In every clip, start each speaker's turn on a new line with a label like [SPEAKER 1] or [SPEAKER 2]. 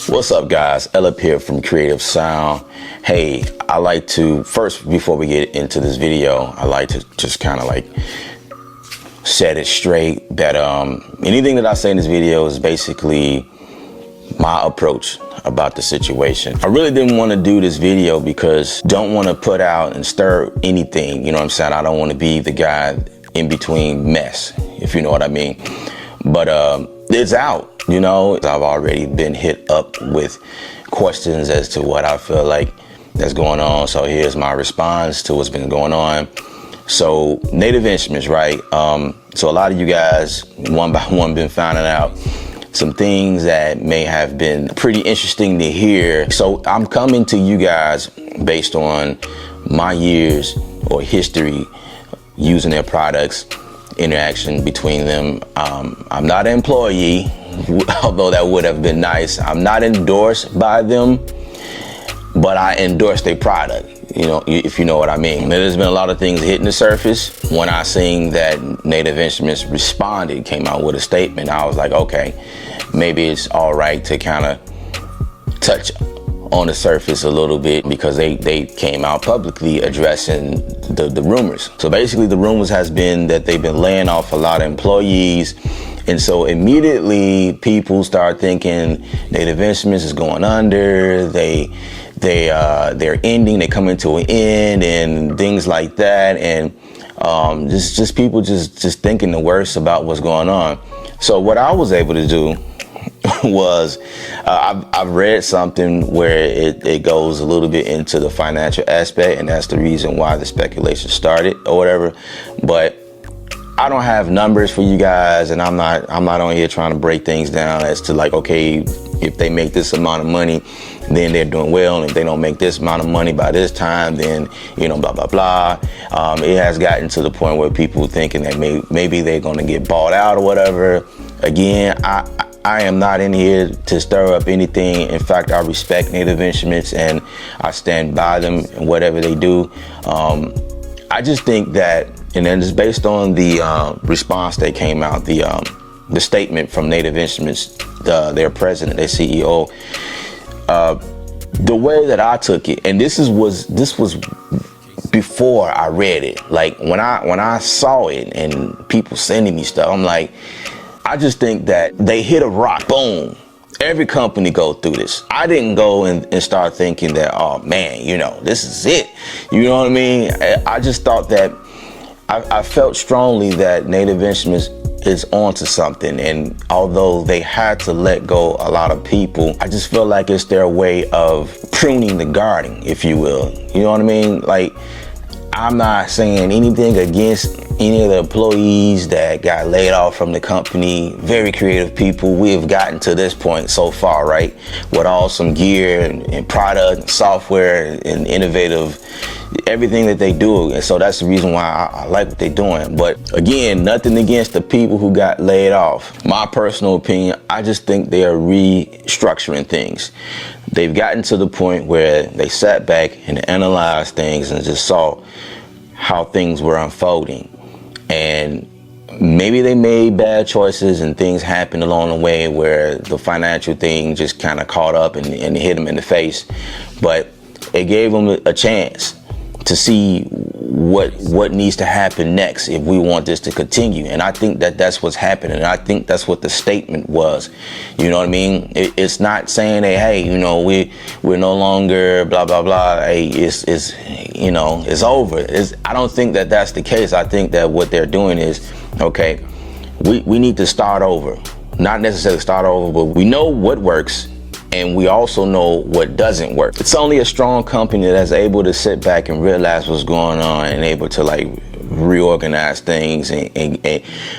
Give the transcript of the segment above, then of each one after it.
[SPEAKER 1] What's up, guys? Elip here from Creative Sound. Hey, I like to first, before we get into this video, I like to just kind of like set it straight that anything that I say in this video is basically my approach about the situation. I really didn't want to do this video because don't want to put out and stir anything, you know what I'm saying? I don't want to be the guy in between mess, if you know what I mean. But it's out, you know. I've already been hit up with questions as to what I feel like that's going on. So here's my response to what's been going on. So Native Instruments, right? So a lot of you guys, one by one, been finding out some things that may have been pretty interesting to hear. So I'm coming to you guys based on my years or history using their products, interaction between them. I'm not an employee, although that would have been nice. I'm not endorsed by them, but I endorse their product, you know, if you know what I mean. There's been a lot of things hitting the surface. When I seen that Native Instruments responded, came out with a statement, I was like, okay, maybe it's all right to kind of touch on the surface a little bit, because they came out publicly addressing the rumors. So basically the rumors has been that they've been laying off a lot of employees. And so immediately people start thinking Native Instruments is going under, they're ending, they come into an end and things like that. And just people just thinking the worst about what's going on. So what I was able to do was I've read something where it goes a little bit into the financial aspect, and that's the reason why the speculation started or whatever. But I don't have numbers for you guys, and I'm not on here trying to break things down as to like, okay, if they make this amount of money, then they're doing well, and if they don't make this amount of money by this time, then, you know, blah, blah, blah. It has gotten to the point where people thinking that maybe they're going to get bought out or whatever. Again, I am not in here to stir up anything. In fact, I respect Native Instruments and I stand by them and whatever they do. I just think that, and then just based on the response that came out, the statement from Native Instruments, their president, their CEO, the way that I took it, and this was before I read it. Like when I saw it and people sending me stuff, I'm like, I just think that they hit a rock, boom. Every company go through this. I didn't go and start thinking that, oh man, you know, this is it. You know what I mean? I just thought that, I felt strongly that Native Instruments is onto something. And although they had to let go a lot of people, I just feel like it's their way of pruning the garden, if you will. You know what I mean? Like, I'm not saying anything against any of the employees that got laid off from the company. Very creative people. We have gotten to this point so far, right? With awesome gear and product and software and innovative, everything that they do. And so that's the reason why I like what they're doing. But again, nothing against the people who got laid off. My personal opinion, I just think they are restructuring things. They've gotten to the point where they sat back and analyzed things and just saw how things were unfolding. And maybe they made bad choices and things happened along the way where the financial thing just kind of caught up and hit them in the face. But it gave them a chance to see what needs to happen next if we want this to continue. And I think that that's what's happening. And I think that's what the statement was. You know what I mean? It's not saying that, hey, you know, we're no longer blah, blah, blah. Hey, it's you know, it's over. I don't think that that's the case. I think that what they're doing is, okay, we need to start over. Not necessarily start over, but we know what works. And we also know what doesn't work. It's only a strong company that's able to sit back and realize what's going on and able to like reorganize things and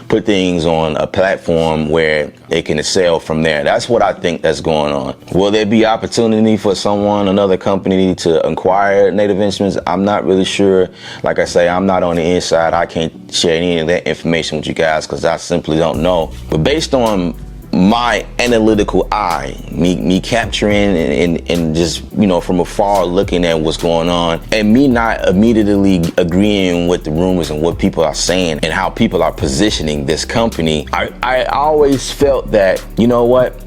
[SPEAKER 1] put things on a platform where they can excel from there. That's what I think that's going on. Will there be opportunity for another company to acquire Native Instruments? I'm not really sure. Like I say, I'm not on the inside. I can't share any of that information with you guys because I simply don't know. But based on my analytical eye, me capturing and just, you know, from afar looking at what's going on, and me not immediately agreeing with the rumors and what people are saying and how people are positioning this company, I always felt that, you know what,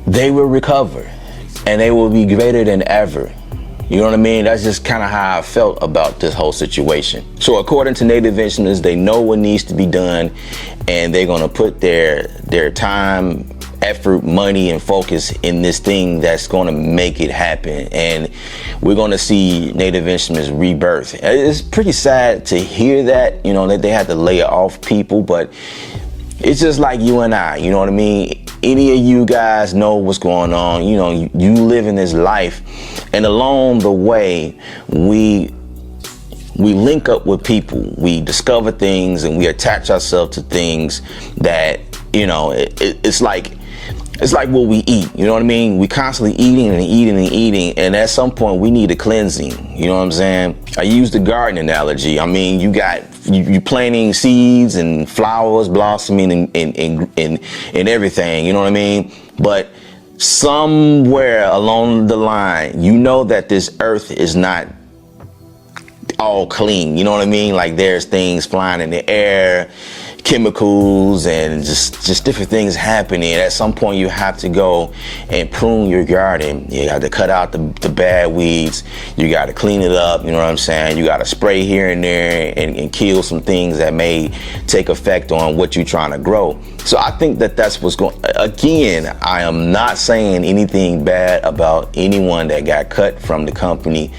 [SPEAKER 1] they will recover and they will be greater than ever. You know what I mean? That's just kind of how I felt about this whole situation. So according to Native Instruments, they know what needs to be done, and they're gonna put their time, effort, money, and focus in this thing that's gonna make it happen. And we're gonna see Native Instruments rebirth. It's pretty sad to hear that, you know, that they had to lay off people, but it's just like you and I, you know what I mean? Any of you guys know what's going on. You know, you live in this life, and along the way, we link up with people. We discover things, and we attach ourselves to things that, you know, it's like what we eat. You know what I mean? We constantly eating and eating and eating, and at some point we need a cleansing. You know what I'm saying? I use the garden analogy. I mean, you planting seeds and flowers blossoming and everything. You know what I mean? But somewhere along the line, you know that this earth is not all clean. You know what I mean? Like, there's things flying in the air, chemicals, and just different things happening. At some point you have to go and prune your garden. You got to cut out the bad weeds. You got to clean it up. You know what I'm saying? You got to spray here and there and kill some things that may take effect on what you're trying to grow. So I think that that's what's going. Again, I am not saying anything bad about anyone that got cut from the company.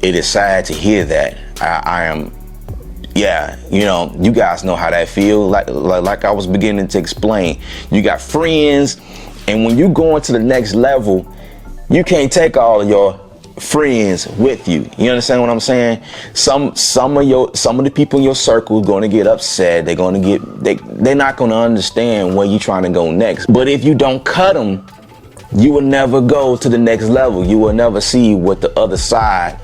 [SPEAKER 1] It is sad to hear that. I am. Yeah, you know, you guys know how that feels. Like I was beginning to explain, you got friends, and when you go into the next level, you can't take all of your friends with you. You understand what I'm saying? Some of the people in your circle are going to get upset. They're not going to understand where you're trying to go next. But if you don't cut them, you will never go to the next level. You will never see what the other side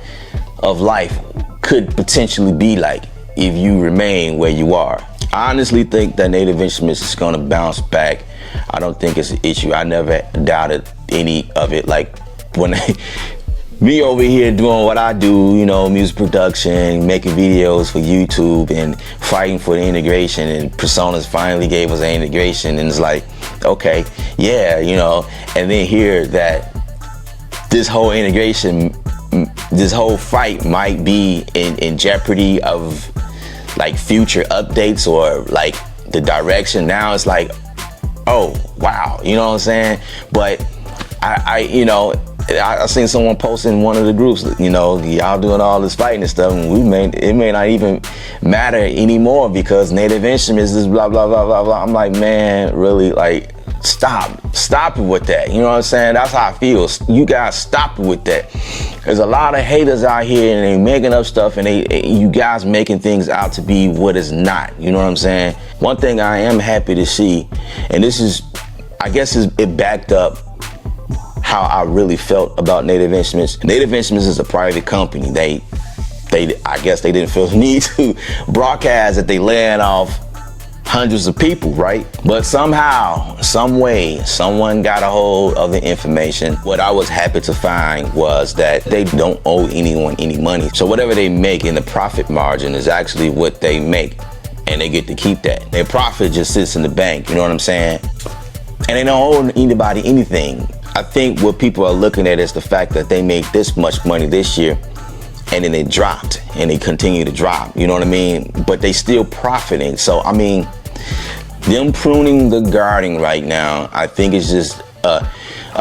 [SPEAKER 1] of life could potentially be like if you remain where you are. I honestly think that Native Instruments is going to bounce back. I don't think it's an issue. I never doubted any of it. Like, when me over here doing what I do, you know, music production, making videos for YouTube, and fighting for the integration, and Personas finally gave us an integration, and it's like, okay, yeah, you know, and then hear that this whole integration, this whole fight might be in jeopardy of like future updates or like the direction. Now it's like, oh wow, you know what I'm saying? But I seen someone post in one of the groups, you know, y'all doing all this fighting and stuff, and it may not even matter anymore because Native Instruments is blah blah blah blah blah. I'm like, man, really, like, stop it with that. You know what I'm saying? That's how I feel. You guys stop it with that. There's a lot of haters out here, and they making up stuff, and you guys making things out to be what it's not. You know what I'm saying? One thing I am happy to see, and this is, I guess it backed up how I really felt about Native Instruments. Native Instruments is a private company. I guess they didn't feel the need to broadcast that they laying off hundreds of people, right? But somehow, some way, someone got a hold of the information. What I was happy to find was that they don't owe anyone any money. So whatever they make in the profit margin is actually what they make, and they get to keep that. Their profit just sits in the bank, you know what I'm saying? And they don't owe anybody anything. I think what people are looking at is the fact that they made this much money this year, and then it dropped, and they continue to drop, you know what I mean? But they still profiting. So, I mean, them pruning the garden right now, I think it's just a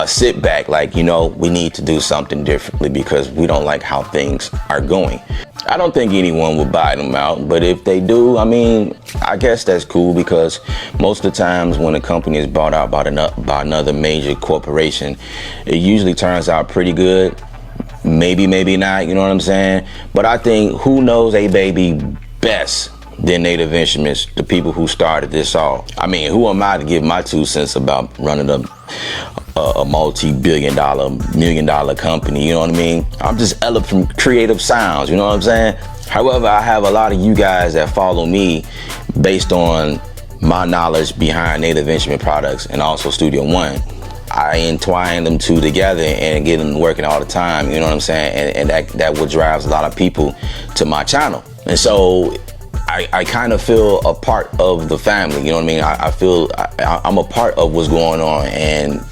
[SPEAKER 1] sit back, like, you know, we need to do something differently because we don't like how things are going. I don't think anyone would buy them out, but if they do, I mean, I guess that's cool, because most of the times when a company is bought out by another major corporation, it usually turns out pretty good. Maybe not, you know what I'm saying? But I think, who knows a baby best than Native Instruments, the people who started this all. I mean, who am I to give my 2 cents about running a multi-billion dollar, million-dollar company, you know what I mean? I'm just Ella from Creative Sounds, you know what I'm saying? However, I have a lot of you guys that follow me based on my knowledge behind Native Instrument products and also Studio One. I entwine them two together and get them working all the time, you know what I'm saying? And that what drives a lot of people to my channel. And so I kind of feel a part of the family, you know what I mean? I feel I'm a part of what's going on, and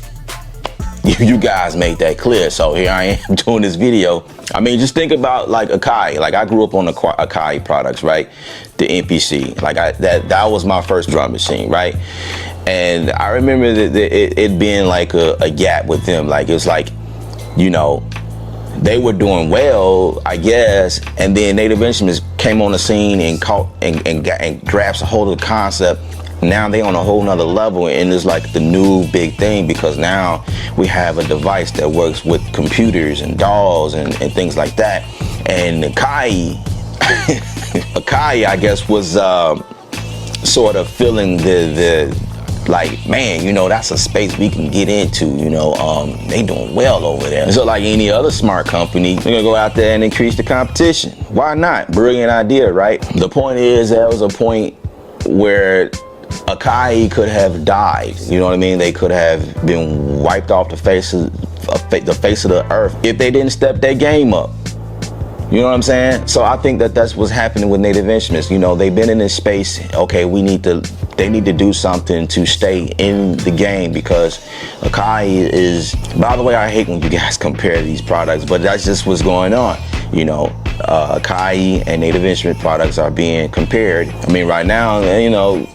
[SPEAKER 1] you guys made that clear. So here I am doing this video. I mean, just think about like Akai. Like I grew up on the Akai products, right? The MPC. Like that was my first drum machine, right? And I remember that it being like a gap with them. Like it's like, you know, they were doing well, I guess, and then Native Instruments came on the scene and caught and grasped a hold of the concept. Now they on a whole nother level, and it's like the new big thing, because now we have a device that works with computers and DAWs and things like that. And Akai, Akai, I guess, was sort of feeling the like, man, you know, that's a space we can get into, you know, they doing well over there. So like any other smart company, they're gonna go out there and increase the competition. Why not? Brilliant idea, right? The point is, there was a point where Akai could have died. You know what I mean? They could have been wiped off the face of the earth if they didn't step their game up. You know what I'm saying? So I think that that's what's happening with Native Instruments. You know, they've been in this space. Okay, they need to do something to stay in the game, because Akai is, by the way, I hate when you guys compare these products, but that's just what's going on. You know, Akai and Native Instrument products are being compared. I mean, right now, you know,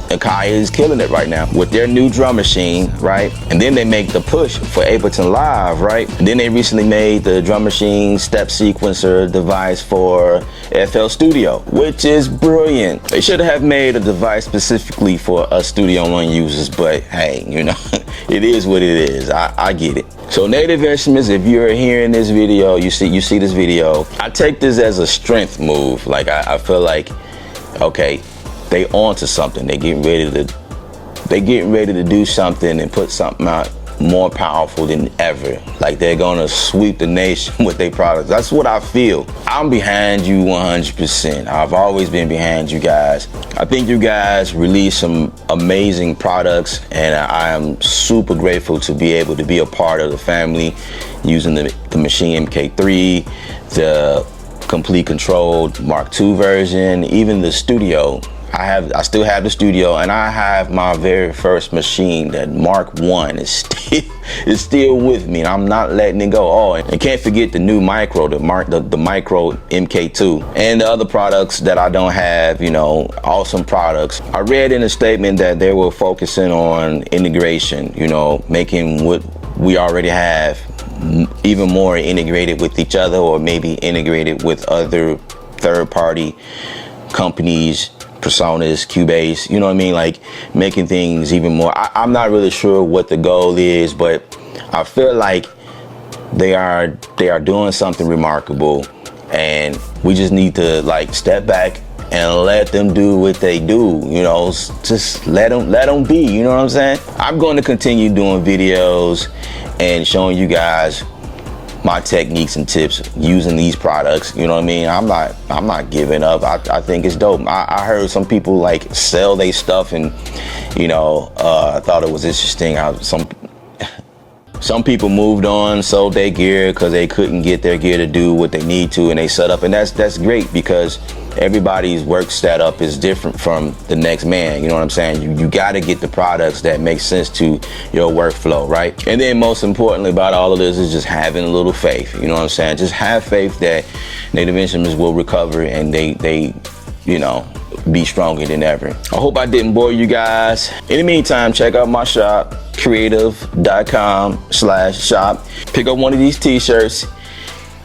[SPEAKER 1] Akai is killing it right now with their new drum machine, right? And then they make the push for Ableton Live, right? And then they recently made the drum machine step sequencer device for FL Studio, which is brilliant. They should have made a device specifically for us Studio One users, but hey, you know, it is what it is. I get it. So Native Instruments, if you're hearing this video, you see this video, I take this as a strength move. Like I feel like, okay, they onto something. They getting ready to do something and put something out more powerful than ever. Like they're gonna sweep the nation with their products. That's what I feel. I'm behind you 100%. I've always been behind you guys. I think you guys release some amazing products, and I am super grateful to be able to be a part of the family using the Maschine MK3, the Komplete Kontrol Mark II version, even the Studio. I still have the Studio, and I have my very first machine, that Mark I is still with me, and I'm not letting it go. Oh, and can't forget the new Micro, the Micro MK2, and the other products that I don't have, you know, awesome products. I read in a statement that they were focusing on integration, you know, making what we already have even more integrated with each other, or maybe integrated with other third-party companies, Personas, Cubase, you know what I mean? Like making things even more. I'm not really sure what the goal is, but I feel like they are doing something remarkable, and we just need to like step back and let them do what they do. You know, just let them be. You know what I'm saying? I'm going to continue doing videos and showing you guys my techniques and tips using these products. You know what I mean? I'm not giving up. I think it's dope. I heard some people like sell their stuff, and you know, I thought it was interesting how some people moved on, sold their gear because they couldn't get their gear to do what they need to, and they set up, and that's great, because everybody's work setup is different from the next man. You know what I'm saying? You got to get the products that make sense to your workflow, right? And then most importantly about all of this is just having a little faith. You know what I'm saying? Just have faith that Native Instruments will recover, and they you know, be stronger than ever. I hope I didn't bore you guys. In the meantime, check out my shop, creative.com/shop. Pick up one of these t-shirts.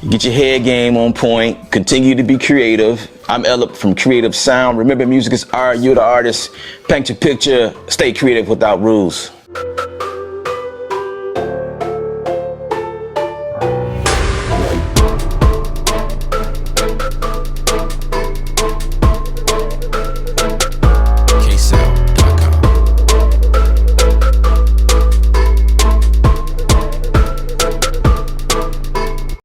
[SPEAKER 1] Get your head game on point. Continue to be creative. I'm Ella from Creative Sound. Remember, music is art. You're the artist. Paint your picture. Stay creative without rules.